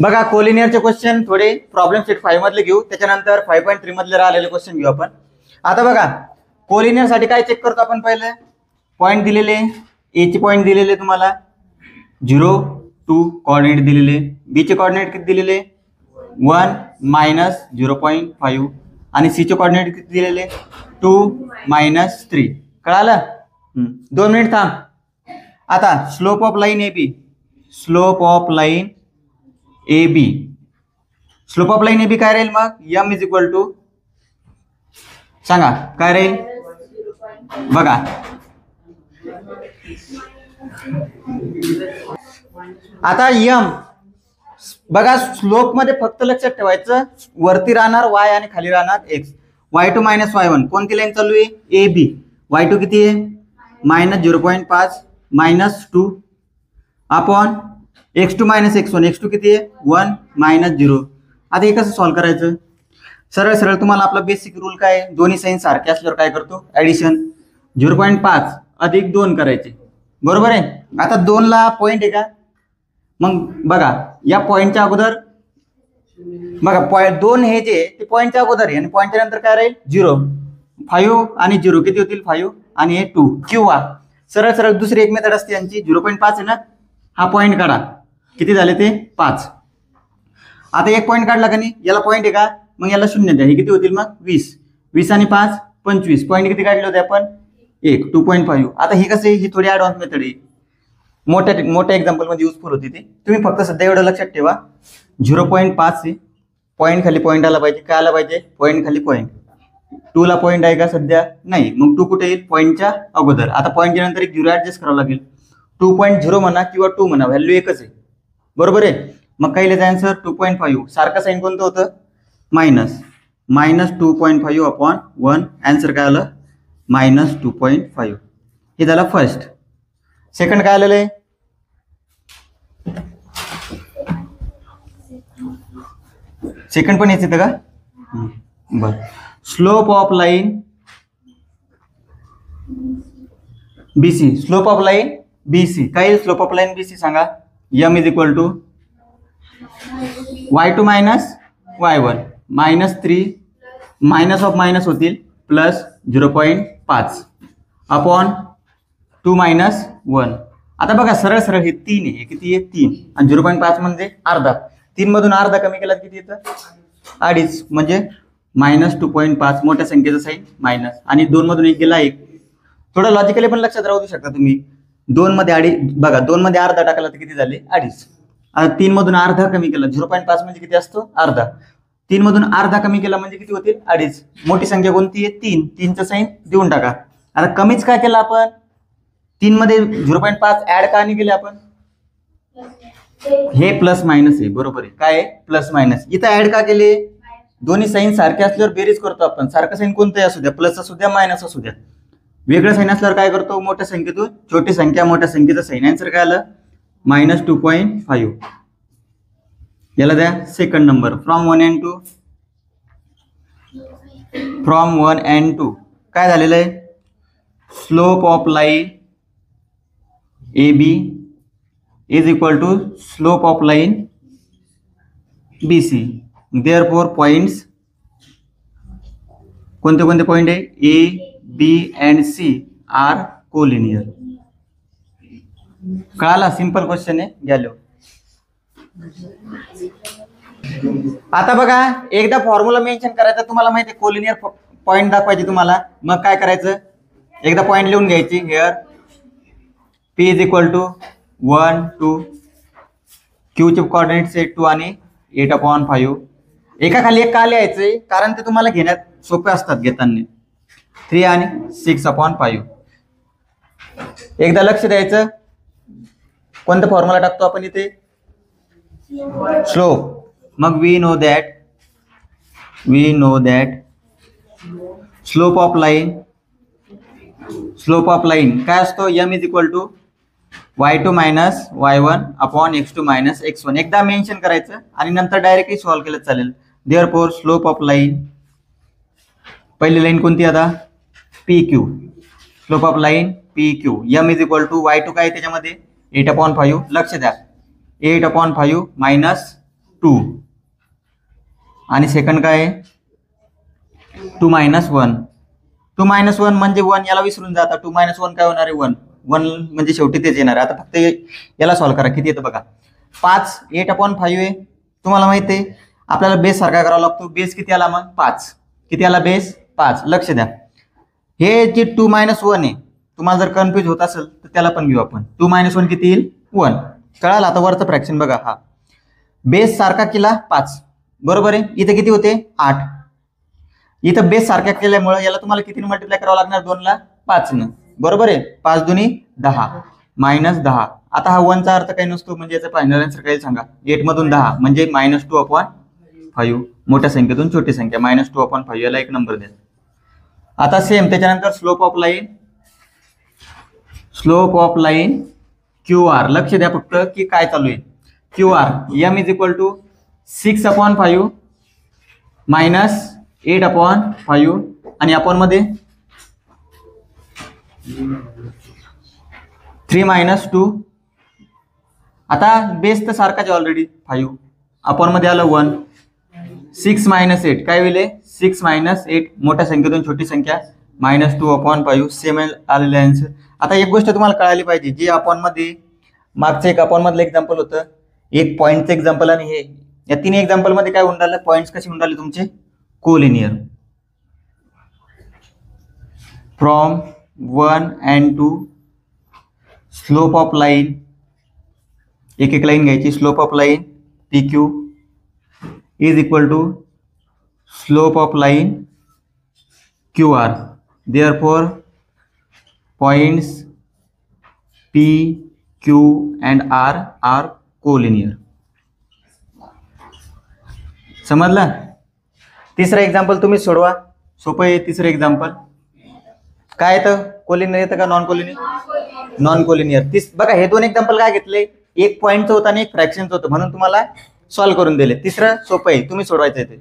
बघा कोलिनियरचे क्वेश्चन थोडे problem set 5 मधले घेऊ, त्याच्यानंतर 5.3 मधले राहिलेले क्वेश्चन घेऊ आपण. आता बघा कोलिनियर साठी काय चेक करतो आपण, पहिले पॉइंट दिलेले, ए चे पॉइंट दिलेले तुम्हाला 0 2 कोऑर्डिनेट दिलेले, बी चे कोऑर्डिनेट किती दिलेले 1 -0.5 आणि सी चे कोऑर्डिनेट किती दिलेले 2 -3. कळालं? 2 मिनिट थांब. आता slope of line AB, slope of line AB, slope of line AB काय राहील मग, m इज इक्वल टू, सांगा काय राहील बघा. आता m बघा स्लोप मध्ये फक्त लक्षात ठेवायचं वरती राहणार y आणि खाली राहणार x. y2 - y1 कोणती लाईन चालू आहे AB, y2 किती आहे -0.5 -2 अपॉन x2 - x1, x2 किती आहे 1 -0. आता हे कसं सॉल्व्ह करायचं, सरळ सरळ तुम्हाला आपला बेसिक रूल काय आहे, दोन्ही साइन सारखे असल्यावर काय करतो ऍडिशन, 0.5 अधिक 2 करायचे, बरोबर आहे. आता 2 ला पॉइंट आहे का, मग बघा या पॉइंटच्या अगोदर बघा 2 हे जे ते पॉइंटच्या अगोदर आहे आणि पॉइंटच्या नंतर काय राहील 0. 5 आणि 0 किती होतील 5 आणि हे 2. किंवा सरळ सरळ दुसरी एक मेथड असते यांची, 0.5 आहे ना, हा पॉइंट काढा, किती झाले ते 5. आता एक पॉइंट काढला का नाही, याला पॉइंट आहे का, मग याला 0 द्या, हे किती होतील मग 20. 20 आणि 5 25. पॉइंट किती काढले होते आपण 1, 2.5. आता ही कसं आहे, ही थोडी ऍडव्हान्स मेथड आहे, मोठ्या एक्झाम्पल मध्ये युजफुल होती ती. तुम्ही फक्त सध्या एवढं लक्षात ठेवा 0.5 आहे, पॉइंट खाली पॉइंट आला पाहिजे, काय आला पाहिजे पॉइंट खाली पॉइंट. 2 ला पॉइंट आहे का सध्या नाही, मग 2 कुठे येईल पॉइंटच्या अगोदर. आता पॉइंटच्या नंतर एक 0 ऍडजस्ट करावं लागेल, 2.0 म्हणा किंवा 2 म्हणा, व्हॅल्यू एकच आहे, बरोबर आहे. मग काही लिहायचं आन्सर 2.5, सारखं साइन कोणतं होतं -2.5 अपॉन 1, आन्सर काय आलं -2.5. हे झालं फर्स्ट. सेकंड काय आलेलं आहे, सेकंड पण याच येतं का, बर. Slope of line BC, slope of line BC, काय स्लोप ऑफ लाईन BC सांगा, m is equal to y2 - y1 -3 minus of minus होतील प्लस 0.5 अपॉन 2 - 1. आता बघा सरळ सरळ हे 3 आहे, किती आहे 3 आणि 0.5 म्हणजे अर्धा, 3 मधून अर्धा कमी केला किती येतं 2.5, म्हणजे -2.5, मोठ्या संख्येचं साईन मायनस, आणि 2 मधून 1 गेला 1. थोडं लॉजिकली पण लक्षात राहू शकता तुम्ही, 2 मध्ये 2.5 बघा, 2 मध्ये अर्धा टाकला तर किती झाले 2.5. आता 3 मधून अर्धा कमी केला, 0.5 म्हणजे किती असतो अर्धा, 3 मधून अर्धा कमी केला म्हणजे किती होतील 2.5. मोठी संख्या कोणती आहे 3, 3चं साईन देऊन टाका. आता कमीच काय केलं आपण, 3 मध्ये 0.5 ऍड का नाही केले आपण, हे प्लस मायनस आहे, बरोबर आहे, काय आहे प्लस मायनस. इथं ऍड का केले, दोन्ही साईन सारखे असल्यावर बेरीज करतो आपण, सारखं साईन कोणतंही असू द्या, प्लस असू द्या मायनस असू द्या, वेगळं साईन असल्यावर काय करतो, मोठ्या संख्येतून छोटी संख्या मोठ्या संख्येचं साईन. आन्सर काय आलं -2.5. याला द्या सेकंड नंबर, फ्रॉम 1 and 2 काय झालेलं आहे, slope of line AB is equal to slope of line BC. Therefore points कोणते कोणते पॉइंट आहे, A, B and C are collinear. कळाला, सिंपल क्वेश्चन आहे, घ्या. आता बघा एकदा फॉर्म्युला मेन्शन करायचा, तुम्हाला माहिती आहे कोलिनियर पॉइंट दाखवायचे तुम्हाला, मग काय करायचं, एकदा पॉइंट लिहून घ्यायची, here P is equal to 1 2, Q चे कोऑर्डिनेट सेट 2 आणि 8/5. एका खाली एक का लिहायचंय, कारण ते तुम्हाला घेण्यात सोपे असतात घेताना, 3 आणि 6/5. एकदा लक्ष द्यायचं, कोणता फॉर्म्युला टाकतो आपण इथे, स्लोप. मग we know that slope of line काय असतो, m is equal to y2 - y1 upon x2 - x1. एकदा मेन्शन करायचं आणि नंतर डायरेक्टली सॉल्व्ह केलं चालेल. देअरफॉर स्लोप ऑफ लाईन, पहिली लाईन कोणती आता PQ, slope of line PQ, m is equal to y2 काय त्याच्यामध्ये 8/5. लक्ष द्या 8/5 -2 आणि सेकंड काय आहे 2 - 1. 2 - 1 म्हणजे 1, याला विसरून जाता. 2 - 1 काय होणार आहे 1. 1 म्हणजे शेवटी तेच येणार आहे. आता फक्त याला सॉल्व्ह करा. किती येतं बघा. 5 8/5 आहे. तुम्हाला माहित आहे आपल्याला बेस सारखा करावा लागतो. बेस किती आला मग 5. किती आला बेस 5. लक्ष द्या. हे जे 2 - 1 आहे, तुम्हाला जर कन्फ्युज होत असेल तर त्याला पण घेऊ आपण. 2 - 1 किती येईल 1. कळालं. आता वरचं फ्रॅक्शन बघा. हा बेस सारखा केला 5 बरोबर आहे. इथे किती होते 8. इथं बेस सारख्या केल्यामुळे याला तुम्हाला किती मल्टिप्लाय करावं लागणार 2 ला 5 न बरोबर आहे. 5 दुनी 10 -10. आता हा 1 चा अर्थ काही नसतो म्हणजे याचा फायनल आन्सर काय सांगा. 8 मधून 10 म्हणजे -2/5. मोठ्या संख्येतून छोटी संख्या -2/5 याला एक नंबर द्या. आता सेम त्याच्यानंतर स्लोप ऑफ लाईन QR. लक्ष द्या फक्त की काय चालू आहे. QR m = 6/5 -8/5 आणि आपण मध्ये 3 - 2. आता बेस तर सारखाच आहे ऑलरेडी 5. आपण मध्ये आलं 1. 6 - 8 काय होईल 6 - 8 मोठ्या संख्येतून छोटी संख्या -2/5 सेम आलेले आन्सर. आता एक गोष्ट तुम्हाला कळाली पाहिजे. जे आपण मध्ये मागचं एक आपण मधलं एक्झाम्पल होतं, एक पॉईंटचं एक्झाम्पल आणि हे, या तिन्ही एक्झाम्पल मध्ये काय होऊन राहिलं पॉईंट्स कसे होऊन राहिले तुमचे collinear. From 1 and 2 slope of line, एक लाईन घ्यायची. Slope of line PQ is equal to slope of line QR. Therefore points P, Q and R are collinear. समजलं. तिसरं एक्झाम्पल तुम्ही सोडवा. सोपं आहे तिसरं एक्झाम्पल. काय येतं कोलिनियर येतं का नॉन कोलिनियर. Non collinear. बघा हे दोन एक्झाम्पल काय घेतले, एक पॉईंटचं होतं आणि एक फ्रॅक्शनचं होतं म्हणून तुम्हाला सॉल्व्ह करून दिले. तिसरं सोपं आहे तुम्ही सोडवायचं आहे ते.